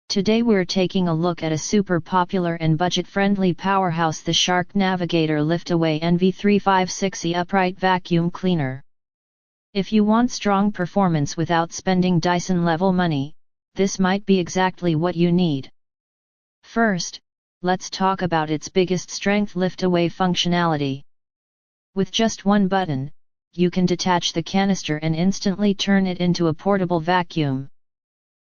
Today we're taking a look at a super popular and budget-friendly powerhouse, the Shark Navigator Lift-Away NV356E upright vacuum cleaner. If you want strong performance without spending Dyson-level money, this might be exactly what you need. First, let's talk about its biggest strength: lift-away functionality. With just one button, you can detach the canister and instantly turn it into a portable vacuum.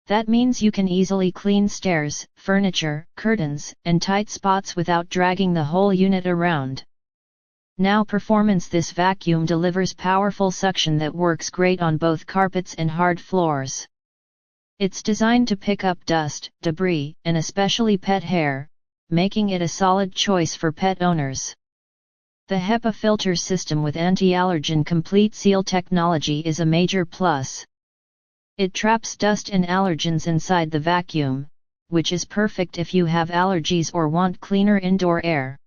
That means you can easily clean stairs, furniture, curtains, and tight spots without dragging the whole unit around. Now performance: this vacuum delivers powerful suction that works great on both carpets and hard floors. It's designed to pick up dust, debris, and especially pet hair, making it a solid choice for pet owners. The HEPA filter system with Anti-Allergen Complete Seal Technology is a major plus. It traps dust and allergens inside the vacuum, which is perfect if you have allergies or want cleaner indoor air.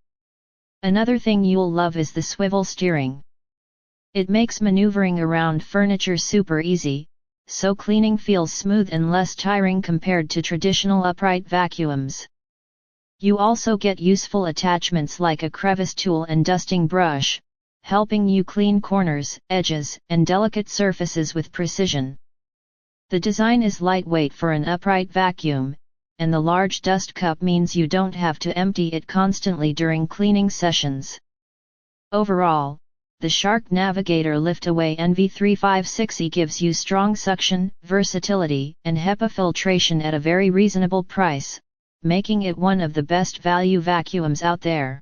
Another thing you'll love is the swivel steering. It makes maneuvering around furniture super easy, so cleaning feels smooth and less tiring compared to traditional upright vacuums. You also get useful attachments like a crevice tool and dusting brush, helping you clean corners, edges, and delicate surfaces with precision. The design is lightweight for an upright vacuum, and the large dust cup means you don't have to empty it constantly during cleaning sessions. Overall, the Shark Navigator Lift-Away NV356E gives you strong suction, versatility, and HEPA filtration at a very reasonable price, making it one of the best value vacuums out there.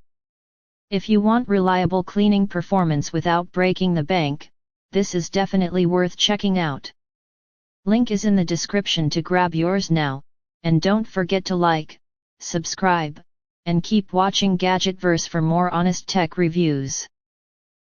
If you want reliable cleaning performance without breaking the bank, this is definitely worth checking out. Link is in the description to grab yours now, and don't forget to like, subscribe, and keep watching Gadgetverse for more honest tech reviews.